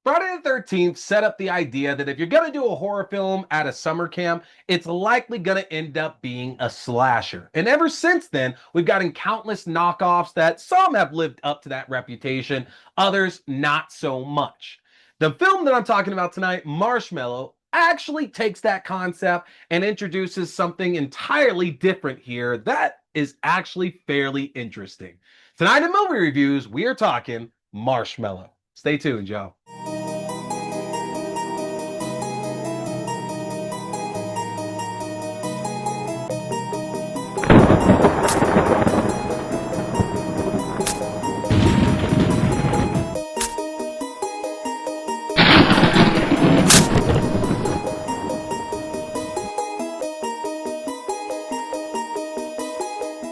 Friday the 13th set up the idea that if you're going to do a horror film at a summer camp, it's likely going to end up being a slasher. And ever since then, we've gotten countless knockoffs that some have lived up to that reputation, others not so much. The film that I'm talking about tonight, Marshmallow, actually takes that concept and introduces something entirely different here that is actually fairly interesting. Tonight in movie reviews, we are talking Marshmallow. Stay tuned, y'all.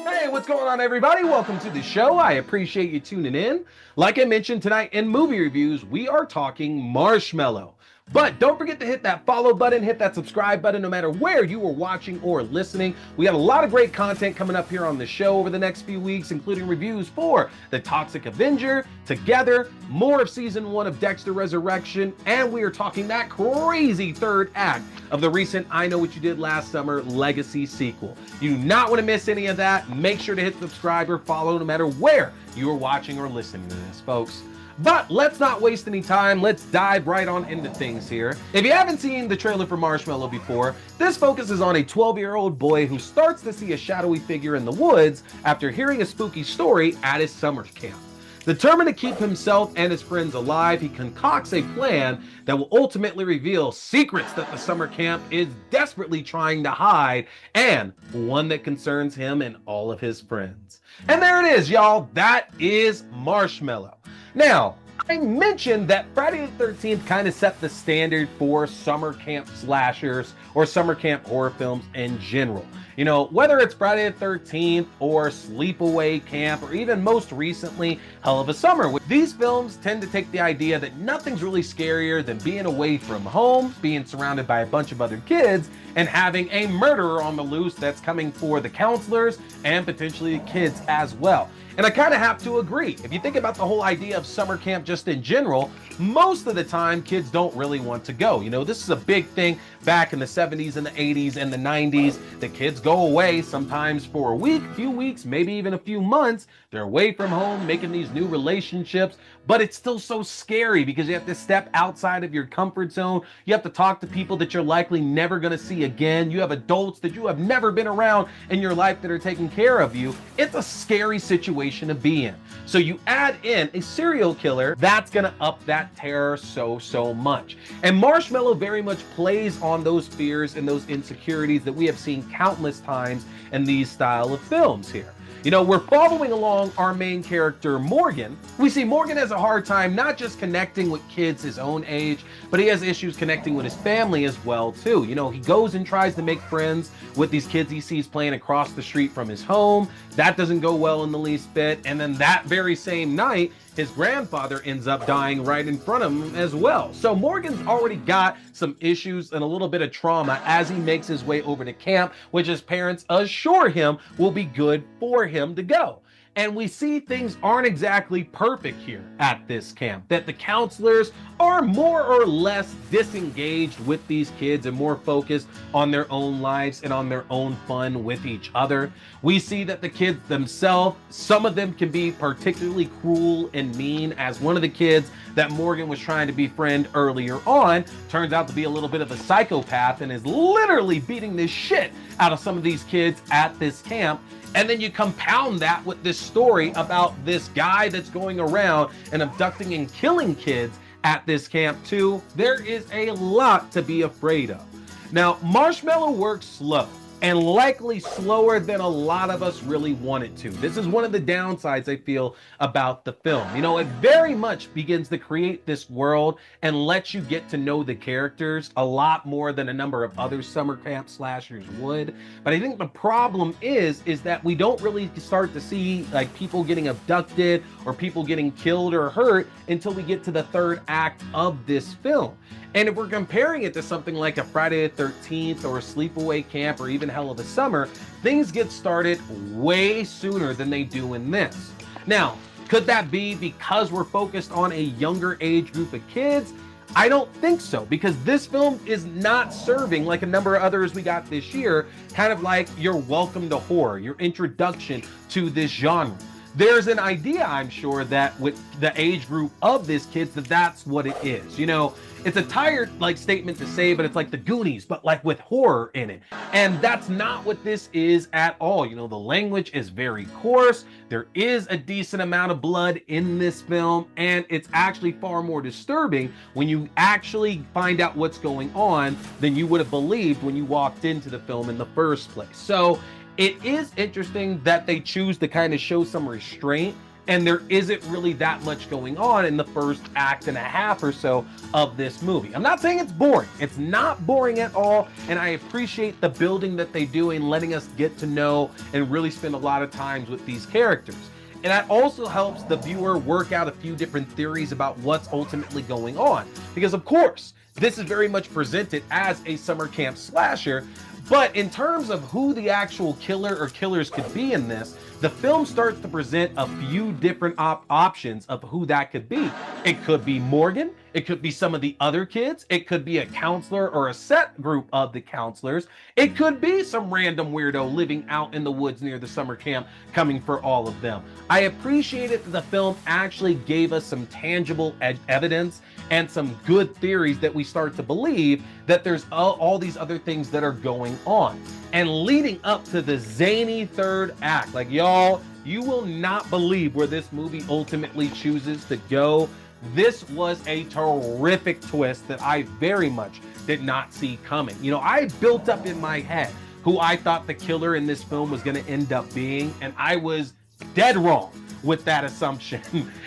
Hey, what's going on, everybody? Welcome to the show. I appreciate you tuning in. Like I mentioned tonight in movie reviews, we are talking Marshmallow. But don't forget to hit that follow button, hit that subscribe button, no matter where you are watching or listening. We got a lot of great content coming up here on the show over the next few weeks, including reviews for The Toxic Avenger, Together, more of season 1 of Dexter Resurrection, and we are talking that crazy third act of the recent I Know What You Did Last Summer Legacy sequel. You do not want to miss any of that. Make sure to hit subscribe or follow no matter where you are watching or listening to this, folks. But let's not waste any time. Let's dive right on into things here. If you haven't seen the trailer for Marshmallow before, this focuses on a 12-year-old boy who starts to see a shadowy figure in the woods after hearing a spooky story at his summer camp. Determined to keep himself and his friends alive, he concocts a plan that will ultimately reveal secrets that the summer camp is desperately trying to hide, and one that concerns him and all of his friends. And there it is, y'all. That is Marshmallow. Now, I mentioned that Friday the 13th kind of set the standard for summer camp slashers or summer camp horror films in general. You know, whether it's Friday the 13th or Sleepaway Camp or even most recently Hell of a Summer. These films tend to take the idea that nothing's really scarier than being away from home, being surrounded by a bunch of other kids, and having a murderer on the loose that's coming for the counselors and potentially the kids as well. And I kind of have to agree. If you think about the whole idea of summer camp just in general, most of the time kids don't really want to go. You know, this is a big thing back in the 70s and the 80s and the 90s. The kids go away sometimes for a week, few weeks, maybe even a few months. They're away from home, making these new relationships, but it's still so scary because you have to step outside of your comfort zone. You have to talk to people that you're likely never going to see again. You have adults that you have never been around in your life that are taking care of you. It's a scary situation to be in. So you add in a serial killer, that's going to up that terror so much. And Marshmallow very much plays on those fears and those insecurities that we have seen countless times in these style of films here. You know, we're following along our main character, Morgan. We see Morgan has a hard time not just connecting with kids his own age, but he has issues connecting with his family as well, too. You know, he goes and tries to make friends with these kids he sees playing across the street from his home. That doesn't go well in the least bit. And then that very same night, his grandfather ends up dying right in front of him as well. So Morgan's already got some issues and a little bit of trauma as he makes his way over to camp, which his parents assure him will be good for him to go. And we see things aren't exactly perfect here at this camp, that the counselors are more or less disengaged with these kids and more focused on their own lives and on their own fun with each other. We see that the kids themselves, some of them can be particularly cruel and mean, as one of the kids that Morgan was trying to befriend earlier on turns out to be a little bit of a psychopath and is literally beating the shit out of some of these kids at this camp. And then you compound that with this story about this guy that's going around and abducting and killing kids at this camp too. There is a lot to be afraid of. Now, Marshmallow works slow, and likely slower than a lot of us really want it to. This is one of the downsides I feel about the film. You know, it very much begins to create this world and lets you get to know the characters a lot more than a number of other summer camp slashers would. But I think the problem is that we don't really start to see like people getting abducted or people getting killed or hurt until we get to the third act of this film. And if we're comparing it to something like a Friday the 13th or a Sleepaway Camp or even Hell of a Summer, things get started way sooner than they do in this. Now, Could that be because we're focused on a younger age group of kids? I don't think so, because this film is not serving, like a number of others we got this year, kind of like your welcome to horror, your introduction to this genre. There's an idea, I'm sure, that with the age group of this kids, that's what it is. You know, it's a tired like statement to say, but it's like the Goonies, but like with horror in it. And that's not what this is at all. You know, the language is very coarse. There is a decent amount of blood in this film, and it's actually far more disturbing when you actually find out what's going on than you would have believed when you walked into the film in the first place. So it is interesting that they choose to kind of show some restraint, and there isn't really that much going on in the first act and a half or so of this movie. I'm not saying it's boring. It's not boring at all, and I appreciate the building that they do in letting us get to know and really spend a lot of times with these characters. And that also helps the viewer work out a few different theories about what's ultimately going on. Because of course, this is very much presented as a summer camp slasher, but in terms of who the actual killer or killers could be in this, the film starts to present a few different options of who that could be. It could be Morgan, it could be some of the other kids, it could be a counselor or a set group of the counselors, it could be some random weirdo living out in the woods near the summer camp coming for all of them. I appreciated that the film actually gave us some tangible evidence and some good theories that we start to believe that there's all these other things that are going on. And leading up to the zany third act, like y'all, you will not believe where this movie ultimately chooses to go. This was a terrific twist that I very much did not see coming. You know, I built up in my head who I thought the killer in this film was going to end up being, and I was dead wrong with that assumption.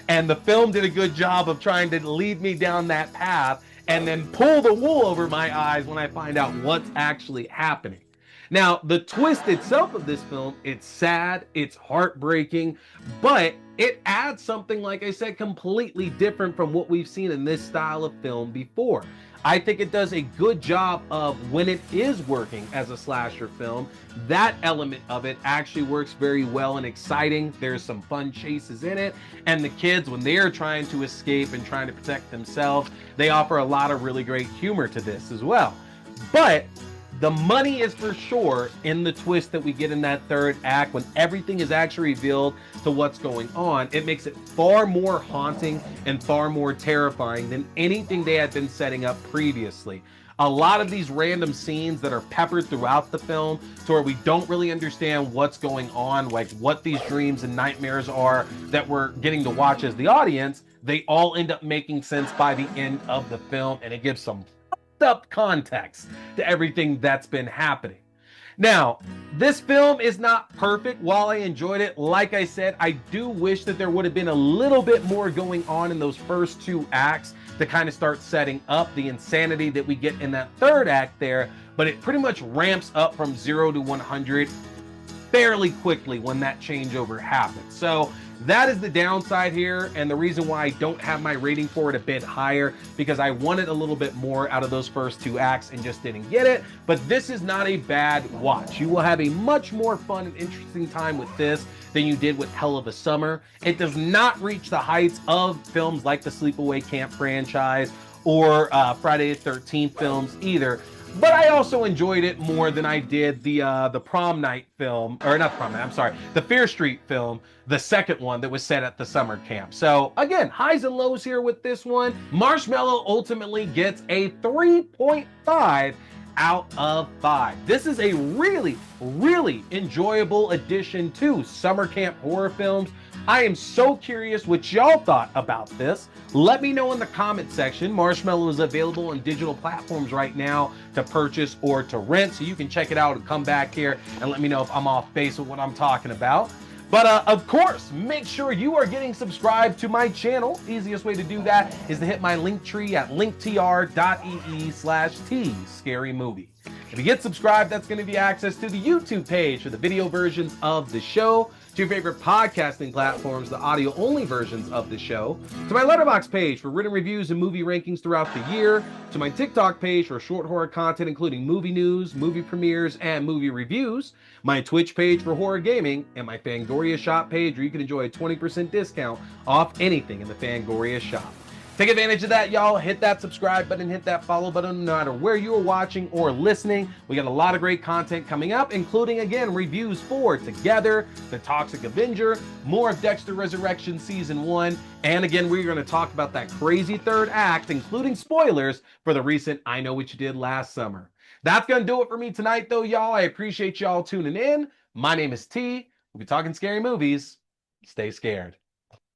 And the film did a good job of trying to lead me down that path and then pull the wool over my eyes when I find out what's actually happening. Now, the twist itself of this film, it's sad, it's heartbreaking, but it adds something, like I said, completely different from what we've seen in this style of film before. I think it does a good job of, when it is working as a slasher film, that element of it actually works very well and exciting. There's some fun chases in it, and the kids, when they're trying to escape and trying to protect themselves, they offer a lot of really great humor to this as well. But the money is for sure in the twist that we get in that third act when everything is actually revealed to what's going on. It makes it far more haunting and far more terrifying than anything they had been setting up previously. A lot of these random scenes that are peppered throughout the film to where we don't really understand what's going on, like what these dreams and nightmares are that we're getting to watch as the audience, they all end up making sense by the end of the film, and it gives some up context to everything that's been happening. Now, this film is not perfect. While I enjoyed it, like I said, I do wish that there would have been a little bit more going on in those first two acts to kind of start setting up the insanity that we get in that third act there, but it pretty much ramps up from 0 to 100 fairly quickly when that changeover happens. So that is the downside here, and the reason why I don't have my rating for it a bit higher, because I wanted a little bit more out of those first two acts and just didn't get it. But this is not a bad watch. You will have a much more fun and interesting time with this than you did with Hell of a Summer. It does not reach the heights of films like the Sleepaway Camp franchise or Friday the 13th films either. But I also enjoyed it more than I did the prom night film, or not prom night, I'm sorry, the Fear Street film, the second one that was set at the summer camp. So again, highs and lows here with this one. Marshmallow ultimately gets a 3.5 out of 5. This is a really, really enjoyable addition to summer camp horror films. I am so curious what y'all thought about this. Let me know in the comment section. Marshmallow is available on digital platforms right now to purchase or to rent, so you can check it out and come back here and let me know if I'm off base with what I'm talking about. But of course, make sure you are getting subscribed to my channel. Easiest way to do that is to hit my link tree at linktr.ee/T-Scary-Movie. If you get subscribed, that's going to be access to the YouTube page for the video versions of the show. to your favorite podcasting platforms, the audio-only versions of the show, to my Letterboxd page for written reviews and movie rankings throughout the year, to my TikTok page for short horror content including movie news, movie premieres, and movie reviews, my Twitch page for horror gaming, and my Fangoria shop page where you can enjoy a 20% discount off anything in the Fangoria shop. Take advantage of that, y'all. Hit that subscribe button, hit that follow button, no matter where you are watching or listening. We got a lot of great content coming up, including, again, reviews for Together, The Toxic Avenger, more of Dexter Resurrection Season 1, and again, we're going to talk about that crazy third act, including spoilers for the recent I Know What You Did Last Summer. That's going to do it for me tonight, though, y'all. I appreciate y'all tuning in. My name is T. We'll be talking scary movies. Stay scared.